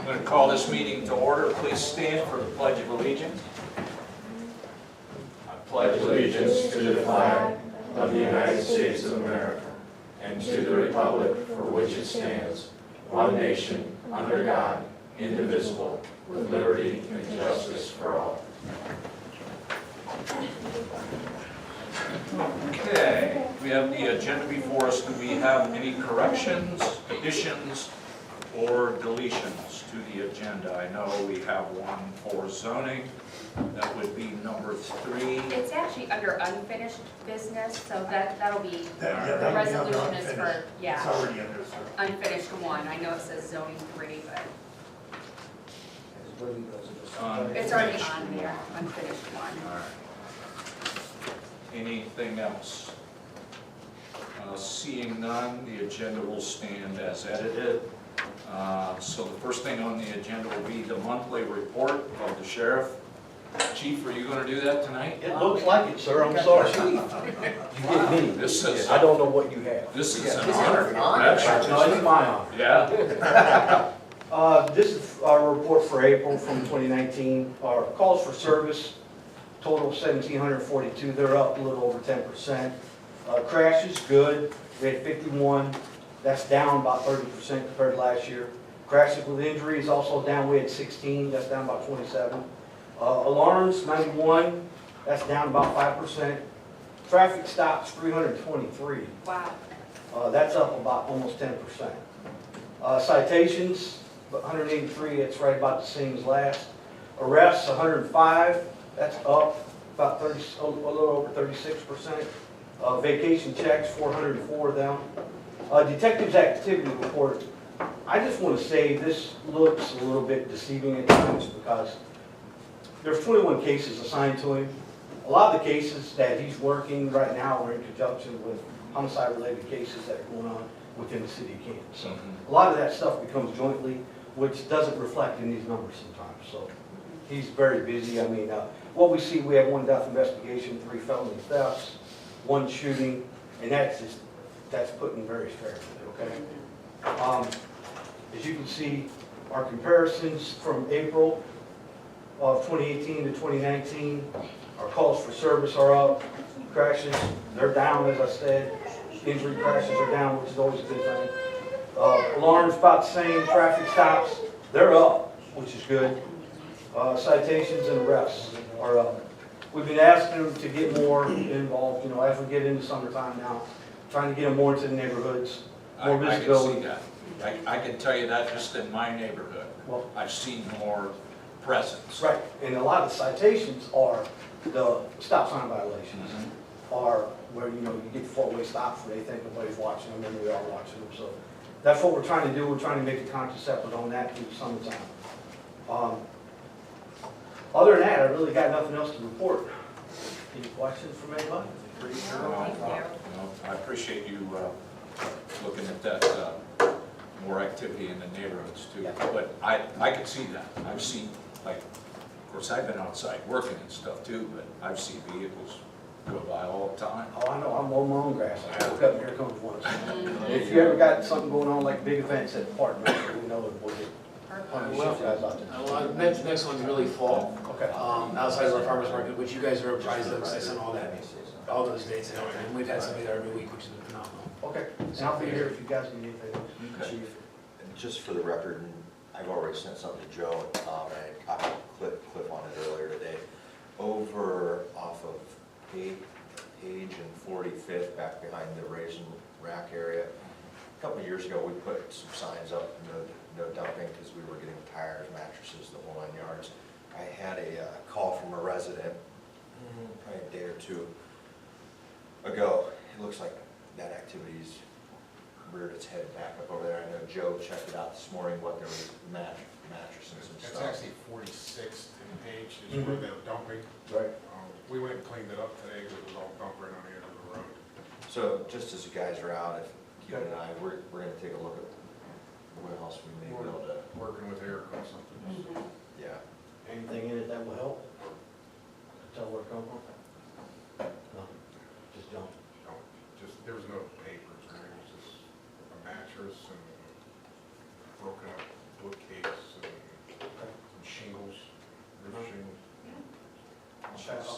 I'm going to call this meeting to order. Please stand for the Pledge of Allegiance. I pledge allegiance to the flag of the United States of America and to the republic for which it stands, one nation, under God, indivisible, with liberty and justice for all. Okay, we have the agenda before us. Do we have any corrections, additions, or deletions to the agenda? I know we have one for zoning. That would be number 3. It's actually under unfinished business, so that'll be, That'll the be resolution under is for, unfinished. It's yeah, already under, sir. unfinished 1. I know it says zoning 3, but it's already on there, unfinished 1. All right. Anything else? Seeing none, the agenda will stand as edited. So the first thing on the agenda will be the monthly report of the sheriff. Chief, are you going to do that tonight? It looks like it, sir, I'm sorry. You get me. This is, I don't know what you have. this is an This is honor. an honor. That's- No, it's my honor. Yeah, This is our report for April from 2019. Our calls for service, total 1,742, they're up a little over 10%. Crashes, good, we had 51, that's down about 30% compared to last year. Crashes with injuries also down, we had 16, that's down about 27. Alarms, 91, that's down about 5%. Traffic stops, 323. Wow. That's up about almost 10%. Citations, 183, it's right about the same as last. Arrests, 105, that's up about 30, a little over 36%. Vacation checks, 404 of them. Detectives activity report, I just want to say this looks a little bit deceiving at times because there's 21 cases assigned to him. A lot of the cases that he's working right now are in conjunction with homicide-related cases that are going on within the city of Canton. So a lot of that stuff becomes jointly, which doesn't reflect in these numbers sometimes. So he's very busy. I mean, what we see, we have 1 death investigation, 3 felony thefts, 1 shooting, and that's putting very fair, okay? As you can see, our comparisons from April of 2018 to 2019, our calls for service are up, crashes, they're down, as I said, injury crashes are down, which is always a good thing. Alarms about the same, traffic stops, they're up, which is good. Citations and arrests are up. We've been asking them to get more involved, you know, as we get into summertime now, trying to get them more into the neighborhoods, more I can see visibility. that. I can tell you that just in my neighborhood. Well, I've seen more presence. right, and a lot of the citations are the stop sign violations, are where, you know, you get 4-way stops where they think nobody's watching them and we are watching them. So that's what we're trying to do. We're trying to make a conscious effort on that through the summertime. Other than that, I really got nothing else to report. Any questions from anybody? Thank you. I appreciate you looking at that, more activity in the neighborhoods too. Yeah. But I could see that. I've seen, like, of course, I've been outside working and stuff too, but I've seen vehicles go by all the time. Oh, I know, I'm mowing my own grass. I woke up and here comes one. If you ever got something going on like big events at the park, we know that we'll get plenty of shit guys out there. Well, next one's really fall, Okay. outside of our farmer's market, which you guys are apprised of, because I sent all that, all those dates and everything. And we've had somebody there every week, which has been phenomenal. Okay, and I'll be here if you guys need anything else. Okay. Chief. And just for the record, and I've already sent something to Joe and Tom, and I copied Cliff on it earlier today. Over off of Page and 45th, back behind the Raisin Rack area, a couple of years ago, we put some signs up, no dumping, because we were getting tires, mattresses, the whole 9 yards. I had a call from a resident, probably a day or 2 ago. It looks like that activity's reared its head back up over there. I know Joe checked it out this morning, what there was mattresses and That's stuff. actually 46th in Page is where they're dumping. Right. We went and cleaned it up today because it was all dumping on the end of the road. So just as you guys are out, if Keith and I, we're gonna take a look at what else we may be able to, Working with Eric on something. yeah. Anything in it that will help? Tell where it come from? No, just junk. There was no papers, or anything, it was just a mattress and broken up bookcase and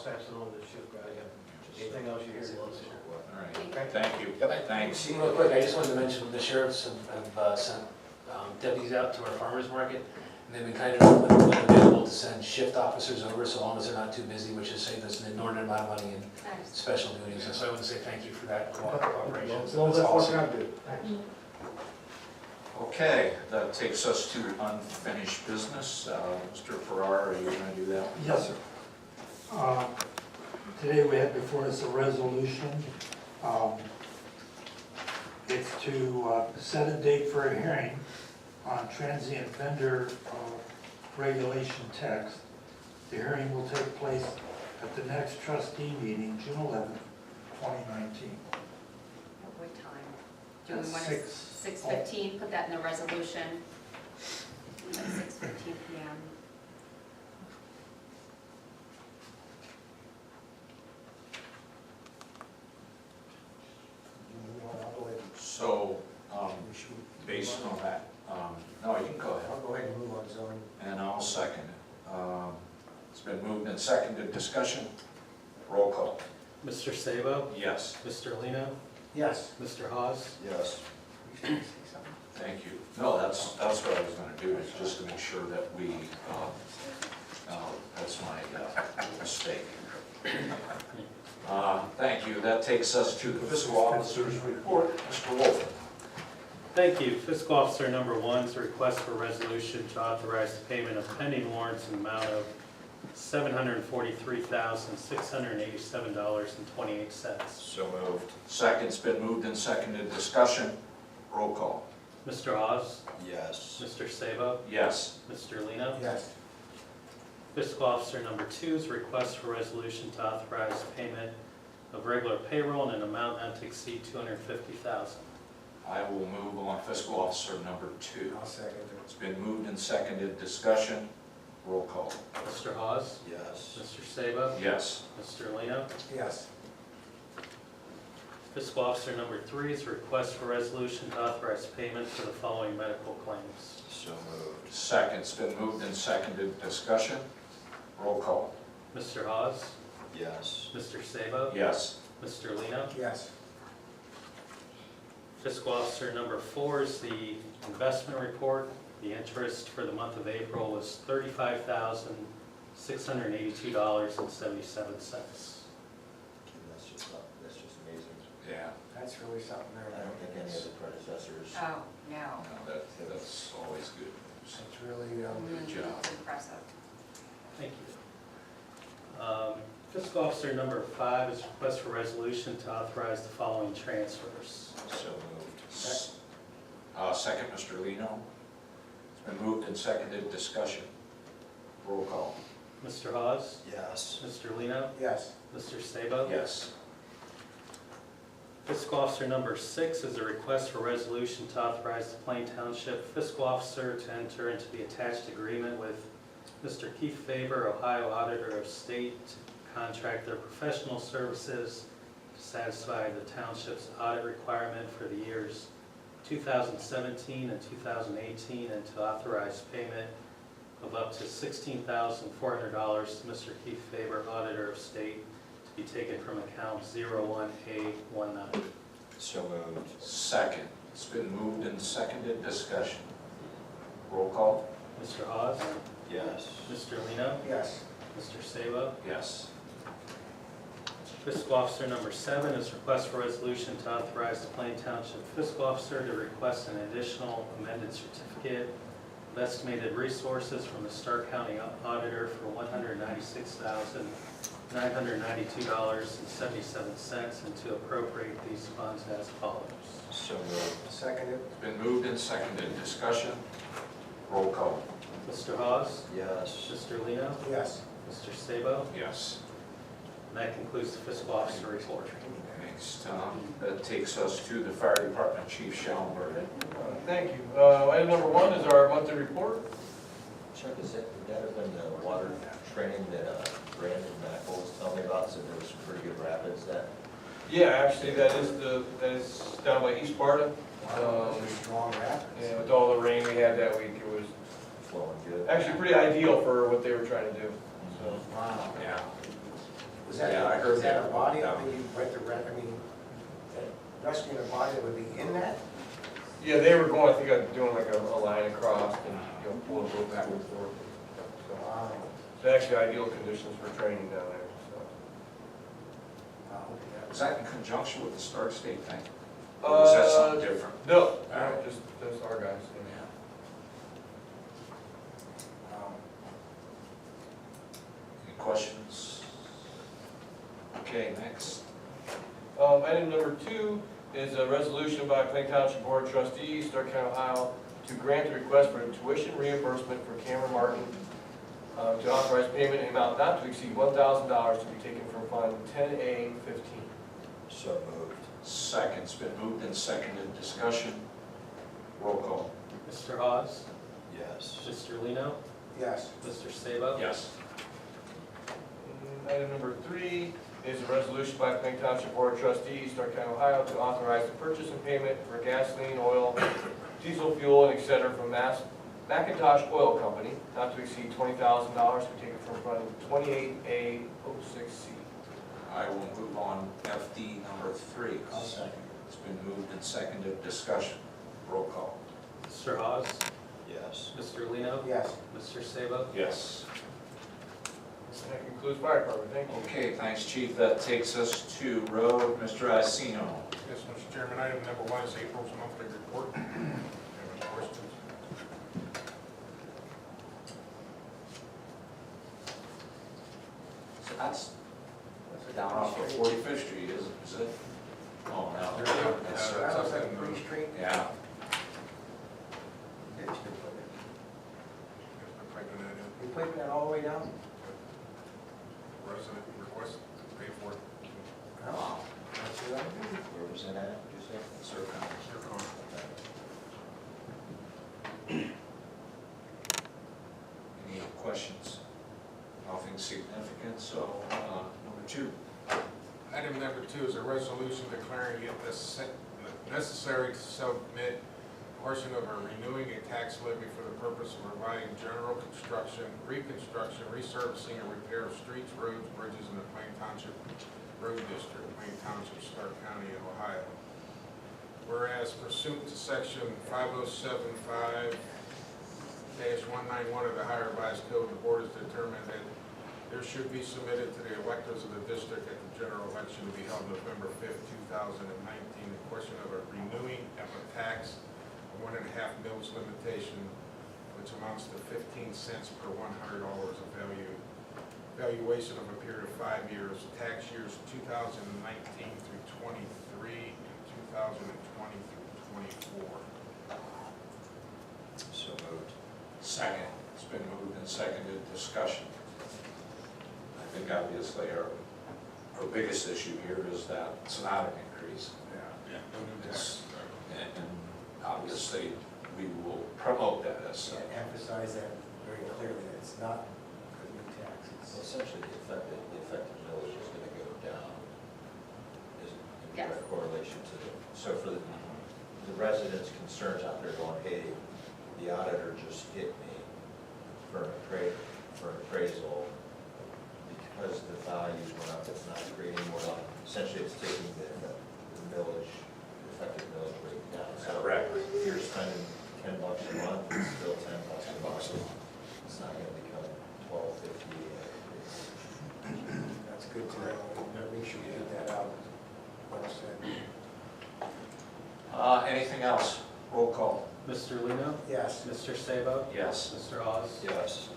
pass it on to the ship guy. Anything else you hear, let us know. All right, Okay. thank you. Yep. Thanks. Real quick, I just wanted to mention, the sheriffs have sent deputies out to our farmers market, and they've been kind enough and available to send shift officers over, so long as they're not too busy, which has saved us an inordinate amount of money in Nice. special duties. And so I want to say thank you for that cooperation. As long as that's That's working awesome. out good. Thanks. Okay, that takes us to unfinished business. Mr. Farrar, are you going to do that? Yes, sir. Today we have before us a resolution. It's to set a date for a hearing on transient vendor regulation text. The hearing will take place at the next trustee meeting, June 11th, 2019. At what time? Do we want to, 6. 6:15, put that in the resolution? At 6:15 PM. So, based on that, no, you can go ahead. I'll go ahead and move on zoning. And I'll second it. It's been moved and seconded. Discussion? Roll call. Mr. Sabo? Yes. Mr. Lino? Yes. Mr. Hawes? Yes. Thank you. No, that's what I was going to do, is just to make sure that we, that's my mistake. Thank you. That takes us to the fiscal officer's report. Mr. Wolf. Thank you. Fiscal Officer number 1 is a request for resolution to authorize the payment of pending warrants in the amount of $743,687.28. So moved. Second's been moved and seconded. Discussion? Roll call. Mr. Hawes? Yes. Mr. Sabo? Yes. Mr. Lino? Yes. Fiscal Officer number 2 is a request for resolution to authorize payment of regular payroll in an amount not to exceed $250,000. I will move on fiscal officer number 2. I'll second it. It's been moved and seconded. Discussion? Roll call. Mr. Hawes? Yes. Mr. Sabo? Yes. Mr. Lino? Yes. Fiscal Officer number 3 is a request for resolution to authorize payment for the following medical claims. So moved. Second's been moved and seconded. Discussion? Roll call. Mr. Hawes? Yes. Mr. Sabo? Yes. Mr. Lino? Yes. Fiscal Officer number 4 is the investment report. The interest for the month of April was $35,682.77. That's just amazing. Yeah. That's really something I there. don't think any of the predecessors. Oh, no. No, that's always good news. It's really, Good job. It's impressive. Thank you. Fiscal Officer number 5 is request for resolution to authorize the following transfers. So moved. Second, Mr. Lino. It's been moved and seconded. Discussion. Roll call. Mr. Hawes? Yes. Mr. Lino? yes. Mr. Sabo? Yes. Fiscal Officer number 6 is a request for resolution to authorize the Plain Township Fiscal Officer to enter into the attached agreement with Mr. Keith Faber, Ohio Auditor of State, to contract their professional services to satisfy the township's audit requirement for the years 2017 and 2018, and to authorize payment of up to $16,400 to Mr. Keith Faber, Auditor of State, to be taken from account 01A19. So moved. Second. It's been moved and seconded. Discussion. Roll call. Mr. Hawes? Yes. Mr. Lino? Yes. Mr. Sabo? Yes. Fiscal Officer number 7 is request for resolution to authorize the Plain Township Fiscal Officer to request an additional amended certificate of estimated resources from the Stark County Auditor for $196,992.77, and to appropriate these funds as follows. So moved. Second it. It's been moved and seconded. Discussion. Roll call. Mr. Hawes? Yes. Mr. Lino? Yes. Mr. Sabo? Yes. And that concludes the Fiscal Officer report. Thanks, Tom. That takes us to the Fire Department Chief Schellenberg. Thank you. Item number 1 is our monthly report. Chuck, would that have been the water training that Brandon Mackel was telling me about? Said there was some pretty good rapids that. Yeah, actually, that is down by East Sparta. Those are strong rapids. And with all the rain we had that week, it was Flowing good. actually pretty ideal for what they were trying to do. So, Wow. Yeah. Was that, Yeah, I heard was that that. a body, Yeah. I mean, I mean, that rescuing a body that would be in that? Yeah, they were going, I think, doing like a line across and, you know, pulling a boat back and forth. So, Wow. it's actually ideal conditions for training down there, so. Wow. Is that in conjunction with the Stark State thing? Or is that something different? No, All right. just our guys. Wow. Any questions? Okay, next. Item number 2 is a resolution by Plain Township Board of Trustees, Stark County, Ohio, to grant a request for tuition reimbursement for Cameron Martin, to authorize payment in amount not to exceed $1,000 to be taken from Fund 10A-15. So moved. Second, it's been moved and seconded. Discussion. Roll call. Mr. Hawes? Yes. Mr. Lino? Yes. Mr. Sabo? Yes. Item number 3 is a resolution by Plain Township Board of Trustees, Stark County, Ohio, to authorize the purchase and payment for gasoline, oil, diesel fuel, and et cetera from Macintosh Oil Company, not to exceed $20,000 to be taken from Fund 28A-06C. I will move on FD number 3. I'll second. It's been moved and seconded. Discussion. Roll call. Mr. Hawes? Yes. Mr. Lino? Yes. Mr. Sabo? Yes. And that concludes fire department, thank you. Okay, thanks, Chief. That takes us to road. Mr. Iacino. Yes, Mr. Chairman, item number 1 is April's monthly report. Have any questions? So that's down off of 45th Street, is it? Oh, no. That's- That was like Free Street. Yeah. Ditch they put in. Yes, been piping that in. You piping that all the way down? Resident request to pay for it. Wow. That's what I do. Where was it at, did you say? Circle. Any questions? Nothing significant, so number 2. Item number 2 is a resolution declaring it necessary to submit a portion of a renewing a tax levy for the purpose of providing general construction, reconstruction, resurfacing, and repair of streets, roads, bridges in the Plain Township Road District, Plain Township, Stark County, Ohio. Whereas pursuant to section 5075-191 of the Higher Revised Code, the board has determined that there should be submitted to the electors of the district at the general election to be held November 5th, 2019, a question of a renewing of a tax of 1.5 mils limitation, which amounts to 15 cents per $100 of valuation of a period of 5 years, tax years 2019 through 23 and 2020 through 24. So moved. Second. It's been moved and seconded. Discussion. I think obviously our biggest issue here is that it's not an increase. Yeah, no new tax. And obviously, we will promote that as such. Yeah, emphasize that very clearly, that it's not a new tax. So essentially, the effective millage is gonna go down, is in Yes. direct correlation to the, so for the residents' concerns out there going, hey, the auditor just hit me for an appraisal, because the values went up, it's not creating more, essentially it's taking the millage, effective millage rate down. So Correct. if you're spending $10 a month, it's still $10 a month. It's not gonna become $12.50. That's good to know. Make sure you get that out. Well said. Anything else? Roll call. Mr. Lino? Yes. Mr. Sabo? Yes. Mr. Hawes? Yes.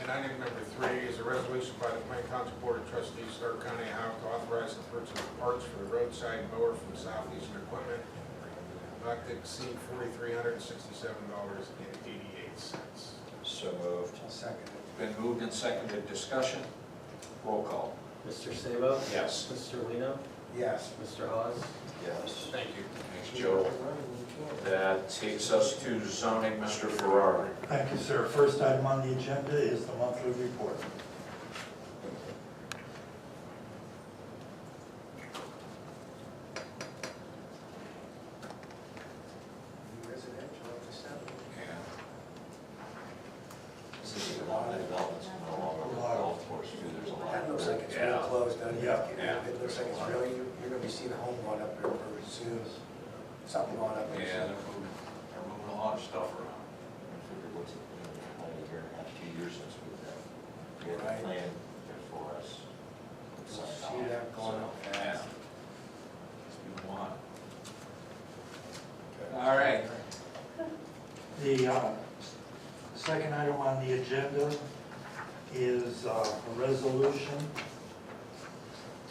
And item number 3 is a resolution by the Plain Township Board of Trustees, Stark County, Ohio, to authorize the purchase of parts for the roadside mower from Southeastern Equipment, not to exceed $4,367.88. So moved. I'll second it. Been moved and seconded. Discussion. Roll call. Mr. Sabo? Yes. Mr. Lino? Yes. Mr. Hawes? Yes. Thank you. Thanks, Joe. That takes us to zoning, Mr. Ferrari. Thank you, sir. First item on the agenda is the monthly report. Residential up to 7. Yeah. This is a lot of developments no longer A lot of course, too, there's a lot. That looks like it's Yeah. real close, doesn't it? Yeah. It looks like it's really, you're gonna be seeing a home going up there pretty soon. Something going up there. Yeah, they're moving a lot of stuff around. I figured what's it been, like a year and a half, 2 years since we had a Right. plan there for us. See that going up Yeah. fast. It's been a while. All right. The second item on the agenda is a resolution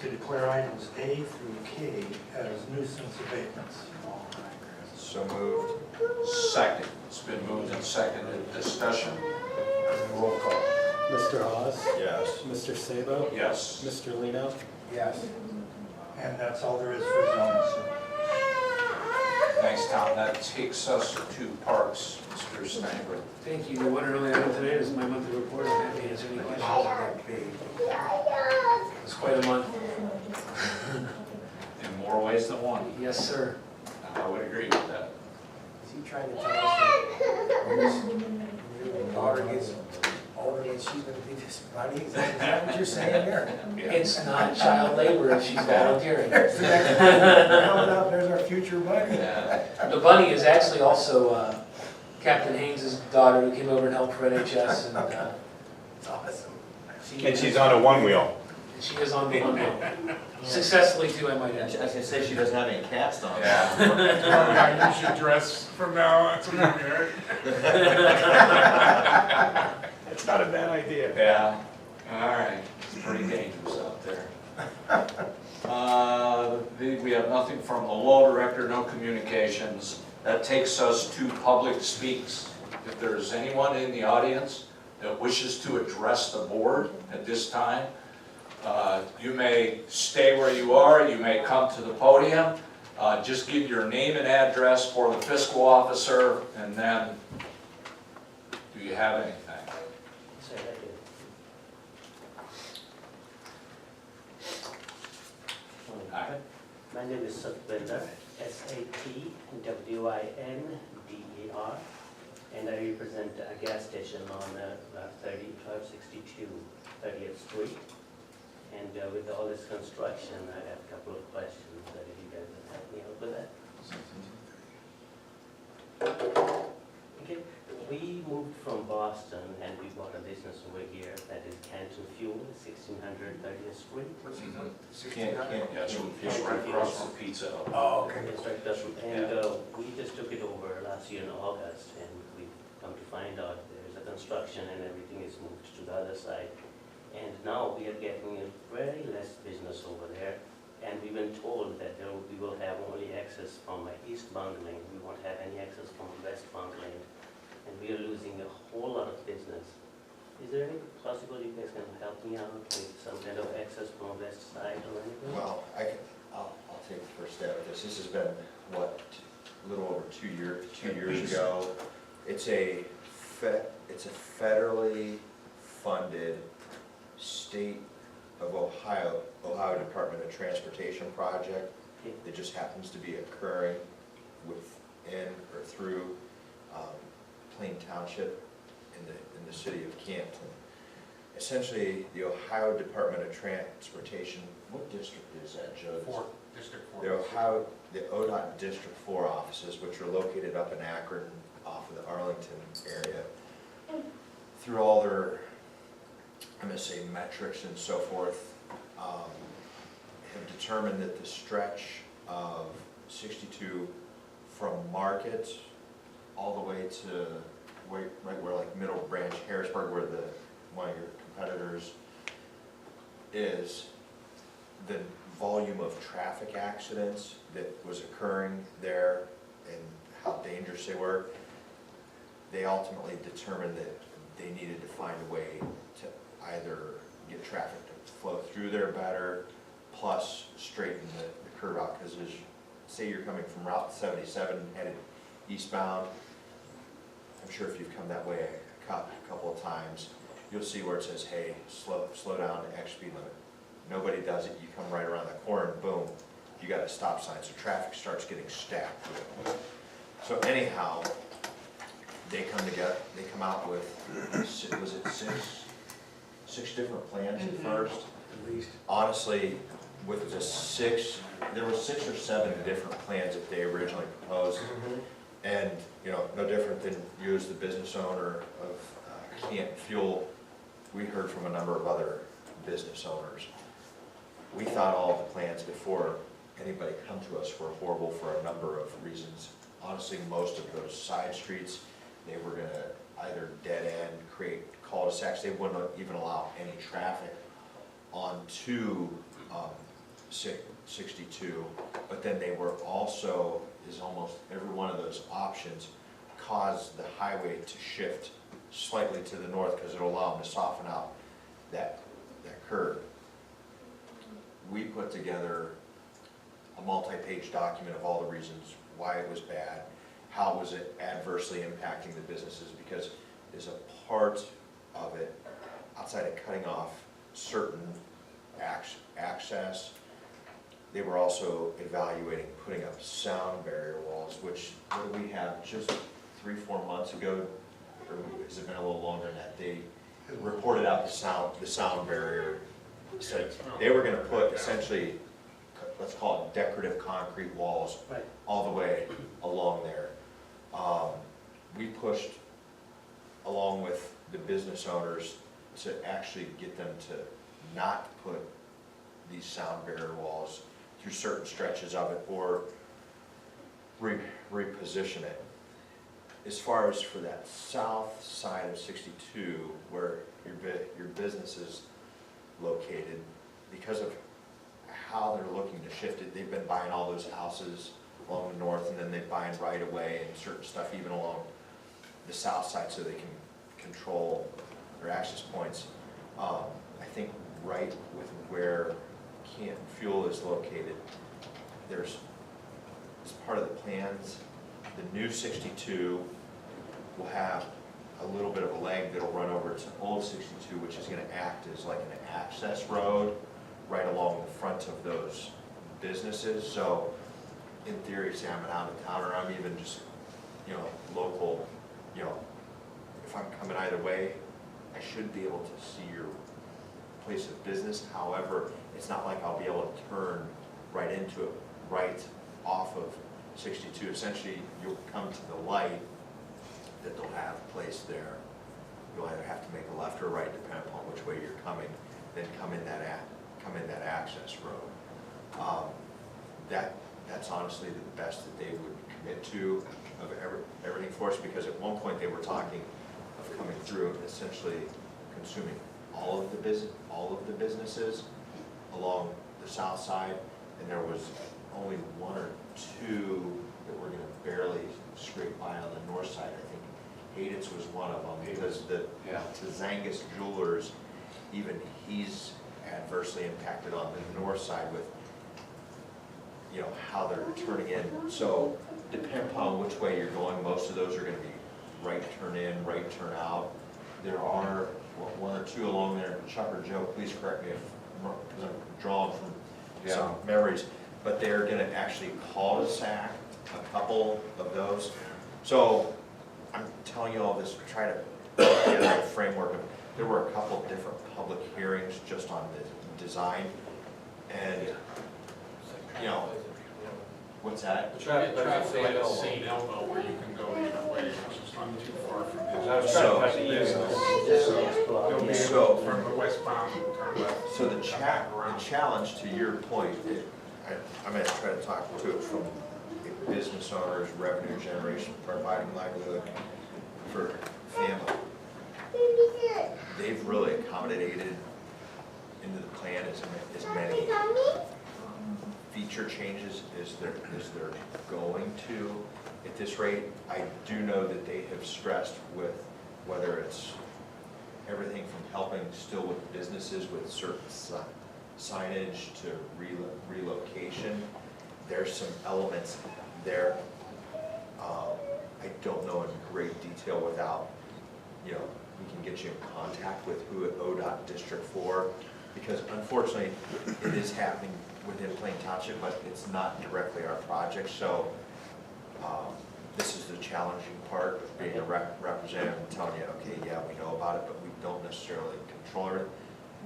to declare items A through K as nuisance abatements. So moved. Second. It's been moved and seconded. Discussion? Roll call. Mr. Hawes? Yes. Mr. Sabo? Yes. Mr. Lino? Yes. And that's all there is for zoning, sir. Thanks, Tom. That takes us to parks, Mr. Steinberg. Thank you. The one and only item today is my monthly report. I'm happy to answer any questions. It's quite a month. In more ways than one. Yes, sir. I would agree with that. Is he trying to tell us that when your daughter gets older, that she's gonna be this bunny? Is that what you're saying there? It's not child labor if she's volunteering. There's the next one. Coming up, there's our future bunny. Yeah. The bunny is actually also Captain Haynes' daughter who came over and helped for NHS, and It's awesome. And she's on a one-wheel. she is on the one now. Successfully too, I might I was add. gonna say, she doesn't have any cast on. Yeah. How you should dress from now on, that's what I'm hearing. It's not a bad idea. Yeah. All right. It's pretty dangerous out there. We have nothing from the law director, no communications. That takes us to public speaks. If there's anyone in the audience that wishes to address the board at this time, you may stay where you are, you may come to the podium. Just give your name and address for the fiscal officer, and then, do you have anything? My name is Satwinder, Satwinder, and I represent a gas station on 1262 30th Street. And with all this construction, I have a couple of questions that if you guys would help me out with that. Okay, we moved from Boston and we bought a business over here that is Canton Fuel, 1600 30th Street. Yeah, it's right across from Pizza Hut. Oh, okay. It's right there. And we just took it over last year in August, and we've come to find out there's a construction and everything is moved to the other side. And now we are getting a very less business over there, and we've been told that we will have only access from eastbound lane. We won't have any access from westbound lane, and we are losing a whole lot of business. Is there any possible you guys can help me out with some kind of access from west side or anything? Well, I'll take the first stab at this. This has been, what, a little over 2 years ago. It's a federally funded State of Ohio Department of Transportation project that just happens to be occurring within or through Plain Township in the city of Canton. Essentially, the Ohio Department of Transportation, what district is that, Joe? District 4. The ODOT District 4 offices, which are located up in Akron off of the Arlington area, through all their, I'm going to say, metrics and so forth, have determined that the stretch of 62 from Market all the way to right where like Middle Branch, Harrisburg, where one of your competitors is, the volume of traffic accidents that was occurring there and how dangerous they were, they ultimately determined that they needed to find a way to either get traffic to flow through there better, plus straighten the curve out, because say you're coming from Route 77 headed eastbound, I'm sure if you've come that way a couple of times, you'll see where it says, hey, slow down to X speed limit. Nobody does it, you come right around the corner and boom, you got a stop sign, so traffic starts getting stacked. So anyhow, they come out with, was it 6 different plans at first. At least. Honestly, with the 6, there were 6 or 7 different plans that they originally proposed. And, you know, no different than you as the business owner of Canton Fuel, we heard from a number of other business owners. We thought all of the plans before anybody come to us were horrible for a number of reasons. Honestly, most of those side streets, they were gonna either dead end, create cul-de-sacs, they wouldn't even allow any traffic onto 62, but then they were also, is almost every one of those options caused the highway to shift slightly to the north because it'll allow them to soften out that curve. We put together a multi-page document of all the reasons why it was bad, how was it adversely impacting the businesses, because there's a part of it, outside of cutting off certain access, they were also evaluating putting up sound barrier walls, which, what do we have, just 3-4 months ago, or has it been a little longer than that, they reported out the sound barrier. So they were gonna put essentially, let's call it decorative concrete walls all the way along there. We pushed along with the business owners to actually get them to not put these sound barrier walls through certain stretches of it or reposition it. As far as for that south side of 62, where your business is located, because of how they're looking to shift it, they've been buying all those houses along the north, and then they're buying right away and certain stuff even along the south side so they can control their access points. I think right with where Canton Fuel is located, there's, as part of the plans, the new 62 will have a little bit of a leg that'll run over to old 62, which is gonna act as like an access road right along the front of those businesses. So in theory, say I'm an out of towner, I'm even just, you know, local, you know, if I'm coming either way, I should be able to see your place of business. However, it's not like I'll be able to turn right into it, right off of 62. Essentially, you'll come to the light that they'll have placed there. You'll either have to make a left or a right, depending upon which way you're coming, then come in that access road. That's honestly the best that they would commit to of everything for us, because at one point they were talking of coming through and essentially consuming all of the businesses along the south side, and there was only 1 or 2 that were gonna barely scrape by on the north side. I think Hayden's was one of them, because the Tzangas Jewelers, even he's adversely impacted on the north side with, you know, how they're turning in. So depending upon which way you're going, most of those are gonna be right turn in, right turn out. There are 1 or 2 along there, Chuck or Joe, please correct me because I'm drawing from some memories, but they're gonna actually cul-de-sac a couple of those. So I'm telling you all this to try to get a framework of, there were a couple of different public hearings just on the design, and, you know, what's that? The traffic lights Traffic at light St. at St. Elmo where you can go either way, which is not too far from I was his. trying to So- catch the east. You'll be So- able, from the westbound, turn left. So the come back around. challenge, to your point, I'm gonna try to talk to it from a business owner's revenue generation, providing livelihood for family. They've really accommodated into the plan as many feature changes as they're going to. At this rate, I do know that they have stressed with whether it's everything from helping still with businesses with certain signage to relocation. There's some elements there. I don't know in great detail without, you know, we can get you in contact with who at ODOT District 4, because unfortunately it is happening within Plain Township, but it's not directly our project. So this is the challenging part of being a representative and telling you, okay, yeah, we know about it, but we don't necessarily control it.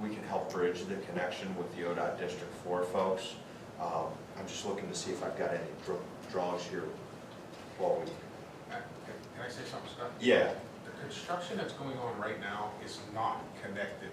we can help bridge the connection with the ODOT District 4 folks. I'm just looking to see if I've got any drawings here. While we, Can I say something, Scott? yeah, The construction that's going on right now is not connected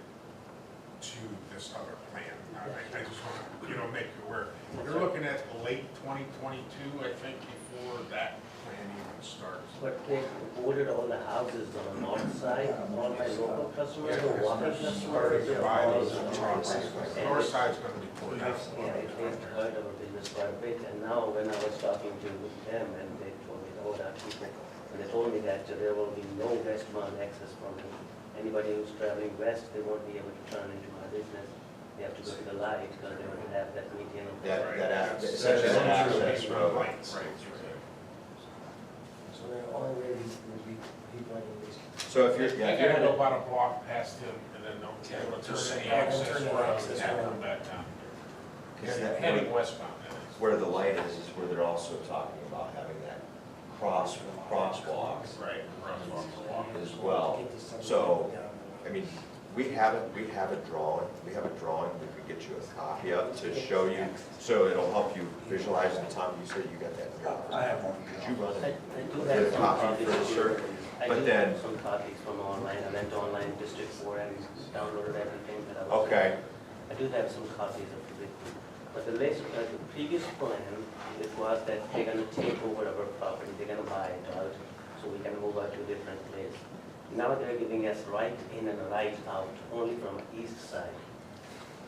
to this other plan. I just want to, make you aware. You're looking at late 2022, I think, before that plan even starts. But they boarded all the houses on the north side, all my local customers, the water customers, they're all. North side's going to be poured out. Yeah, it hurt our business quite a bit, and now when I was talking to them, and they told me, oh, that people, and they told me that there will be no westbound access from me. Anybody who's traveling west, they won't be able to turn into my business. They have to go to the light, because they won't have that median. essentially that access road. Right. So the only way would be people like these. So if you're, You yeah, if gotta you're go about a block past him, and then they'll turn the access road and have to come back down. Heading westbound, that is. where the light is where they're also talking about having that crosswalk Right, crosswalks. as well. So, I mean, we have a drawing, we could get you a copy of to show you, so it'll help you visualize. And Tom, you said you got that in your office. I have one. Could you run I it? do Get a have some copy for the copies. shirt? I But do then- have some copies from online. I went to online District 4 and downloaded everything that I was. Okay, I do have some copies of it. But the previous plan, it was that they're gonna take over our property, they're gonna buy it out, so we can move out to a different place. Now they're giving us right in and right out, only from east side.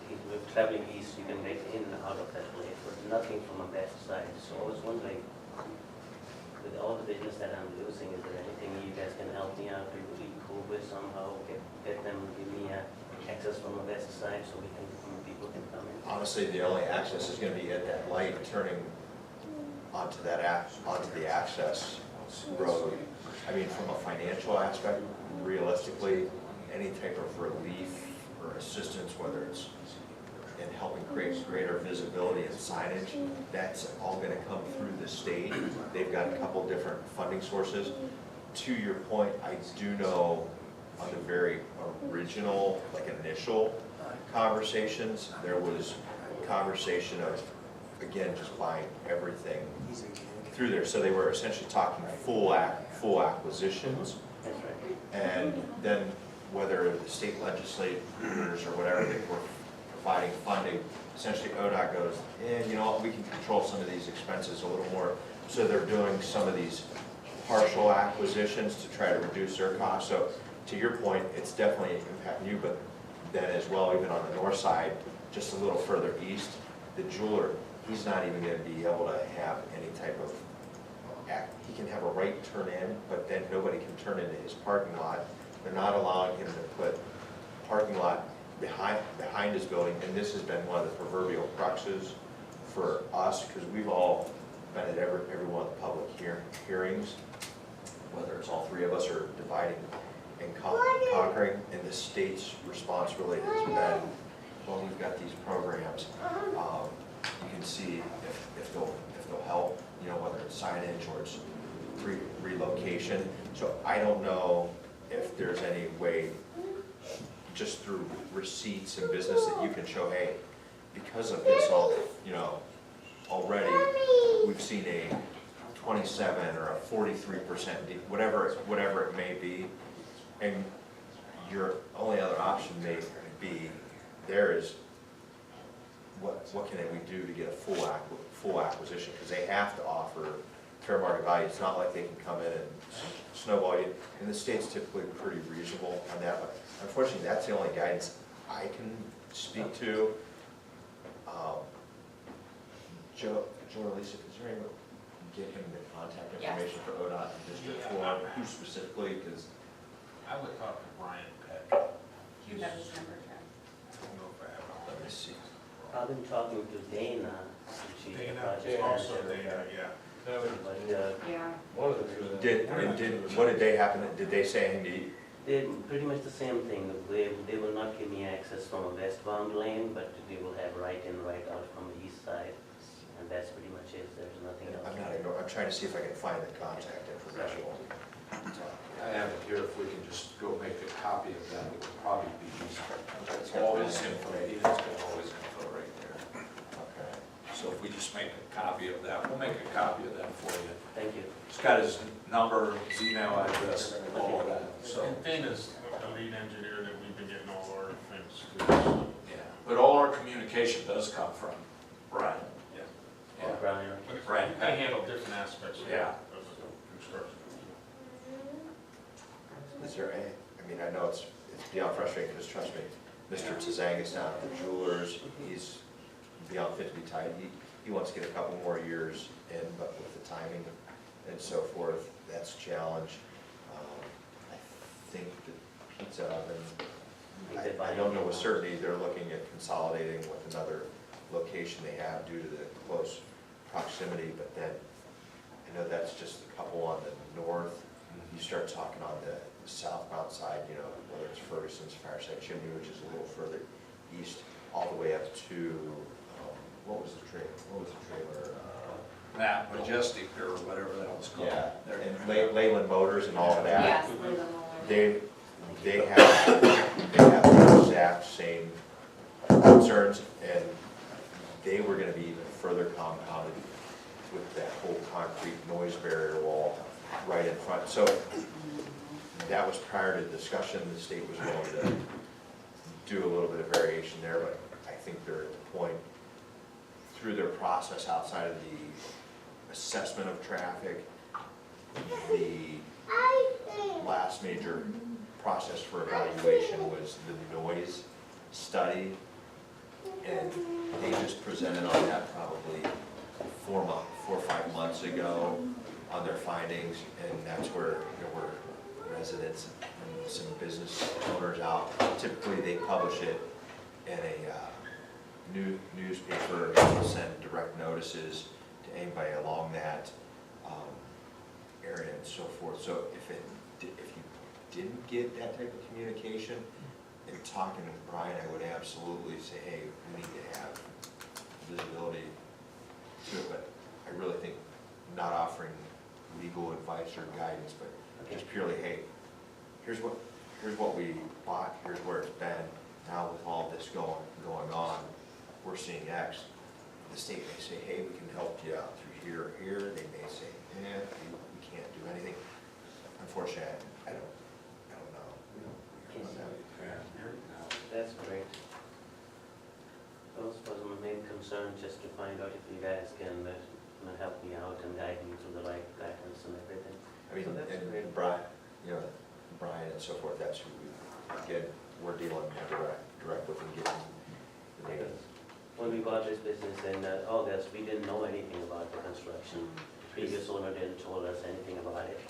If we're traveling east, you can get in and out of that place, but nothing from a west side. So I was wondering, with all the business that I'm losing, is there anything you guys can help me out to recoup with somehow, get them, give me access from the west side so people can come in? honestly, the only access is gonna be at that light turning onto the access road. I mean, from a financial aspect, realistically, any type of relief or assistance, whether it's in helping create greater visibility and signage, that's all gonna come through the state. They've got a couple different funding sources. To your point, I do know on the very original, like initial conversations, there was conversation of, again, just buying everything through there. So they were essentially talking full acquisitions. That's right. And then whether the state legislators or whatever, they were providing funding, essentially ODOT goes, you know what, we can control some of these expenses a little more. So they're doing some of these partial acquisitions to try to reduce their costs. So to your point, it's definitely impacting you, but then as well, even on the north side, just a little further east, the jeweler, he's not even gonna be able to have any type of he can have a right turn in, but then nobody can turn into his parking lot. They're not allowing him to put parking lot behind his building, and this has been one of the proverbial cruxes for us, because we've all been at every one of the public hearings, whether it's all three of us or dividing and conquering, and the state's response really has been, well, we've got these programs, you can see if they'll help, you know, whether it's signage or it's relocation. So I don't know if there's any way, just through receipts and business, that you can show, hey, because of this, already, we've seen a 27 or a 43%, whatever it may be, and your only other option may be, there is, what can we do to get a full acquisition? Because they have to offer fair market value. It's not like they can come in and snowball you. And the state's typically pretty reasonable on that, but unfortunately, that's the only guidance I can speak to. Joe or Lisa, is there any way to get him the contact information for ODOT and District 4? Who specifically? Because I would talk to Brian Peck. Do you have his number, Jeff? I don't know if I have it. let me see. I've been talking to Dana, she's the Dana, project also manager. Dana, yeah. But Yeah. One of the two. What did they happen? Did they say anything they pretty much the same thing. They will not give me access from a westbound lane, but they will have right in, right out from the east side. And that's pretty much it. There's nothing else. I'm trying to see if I can find the contact information. I have it here, if we can just go make a copy of that, it would probably be useful. That's all his info, he's got all his info right there. Okay. So if we just make a copy of that, we'll make a copy of that for you. Thank you. It's got his number, his email address, all of that, so. And Finn is the lead engineer that we've been getting all our things to. Yeah, but all our communication does come from Brian. Yeah. Yeah. Brian. Right. They handle different aspects of the Yeah. construction. Is there any, I mean, I know it's beyond frustrating, because trust me, Mr. Tzangas down at the Jewelers, he's beyond fit to be tied. He wants to get a couple more years in, but with the timing and so forth, that's a challenge. I think the pizza oven, I don't know with certainty, they're looking at consolidating with another location they have due to the close proximity, but then, I know that's just a couple on the north. You start talking on the southbound side, you know, whether it's Ferguson's Fireside Chimney, which is a little further east, all the way up to, what was the trailer? That Majestic or whatever that was called. Yeah, There. and Leyland Motors and all of that. Yes. They have the exact same concerns, and they were gonna be even further compounded with that whole concrete noise barrier wall right in front. So that was prior to discussion. The state was willing to do a little bit of variation there, but I think they're at the point through their process outside of the assessment of traffic, the last major process for evaluation was the noise study, and they just presented on that probably 4 or 5 months ago on their findings, and that's where there were residents and some business owners out. Typically, they publish it in a newspaper, and send direct notices to anybody along that area and so forth. So if you didn't get that type of communication, in talking with Brian, I would absolutely say, hey, we need to have visibility to it, but I really think not offering legal advice or guidance, but just purely, hey, here's what we bought, here's where it's been. Now with all this going on, we're seeing X. The state may say, hey, we can help you out through here or here. They may say, we can't do anything. Unfortunately, I don't know. That's great. Those was my main concern, just to find out if you guys can help me out and guide me through the right guidance and everything. I mean, So that's great. and Brian and so forth, that's who we're dealing direct with and getting the data. When we bought this business in August, we didn't know anything about the construction. The previous owner didn't tell us anything about it.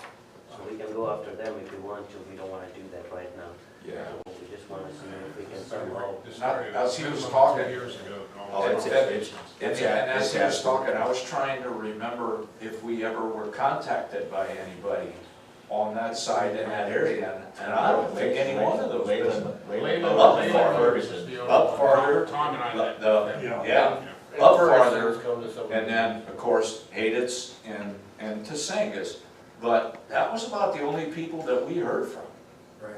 So we can go after them if we want to. We don't want to do that right now. Yeah. So we just want to see if we can somehow. This started As he was minimum talking- 2 years ago. Oh, it's And as he was talking, I was trying to remember if we ever were contacted by anybody on that side in that area, and I don't think any one of those businesses. Up farther, Tom and I met. yeah, up farther, and then, of course, Haditz and Tzangas. But that was about the only people that we heard from.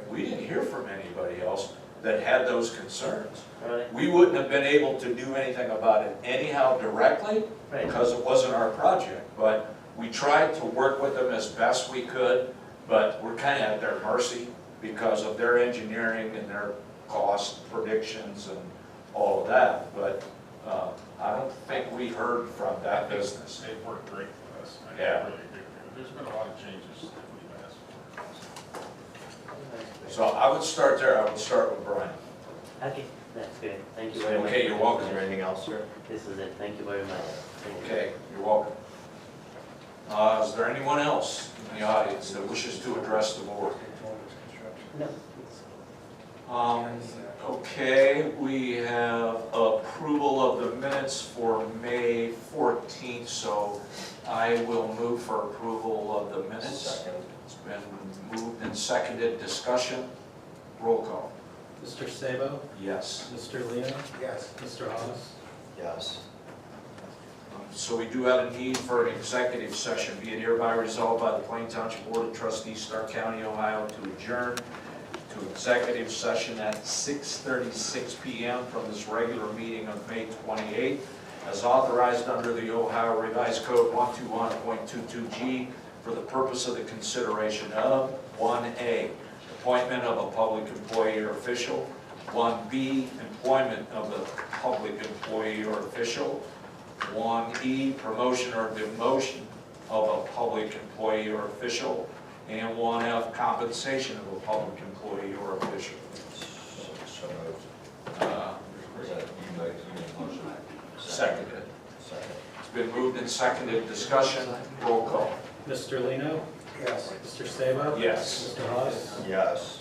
We didn't hear from anybody else that had those concerns. Right. We wouldn't have been able to do anything about it anyhow directly, Right. because it wasn't our project. But we tried to work with them as best we could, but we're kind of at their mercy because of their engineering and their cost predictions and all of that. But I don't think we heard from that business. They've worked great for us. I Yeah. really do. There's been a lot of changes that we've asked for. So I would start there, I would start with Brian. Okay, that's good. Thank you very much. Okay, you're welcome. Is there anything else, sir? This is it. Thank you very much. Thank you. Okay, you're welcome. Is there anyone else in the audience that wishes to address the board? No. Okay, we have approval of the minutes for May 14th, so I will move for approval of the minutes. Second. It's been moved and seconded. Discussion, roll call. Mr. Sabo? Yes. Mr. Leo? Yes. Mr. Hawes? Yes. So we do have a need for an executive session. Be it hereby resolved by the Plain Township Board of Trustees, Stark County, Ohio, to adjourn to executive session at 6:36 PM from this regular meeting of May 28th, as authorized under the Ohio Revised Code 121.22G for the purpose of the consideration of 1A, appointment of a public employee or official, 1B, employment of a public employee or official, 1E, promotion or demotion of a public employee or official, and 1F, compensation of a public employee or official. So moved. Is that, you made a motion? Seconded. Second. It's been moved and seconded. Discussion, roll call. Mr. Lino? Yes. Mr. Sabo? Yes. Mr. Hawes? Yes.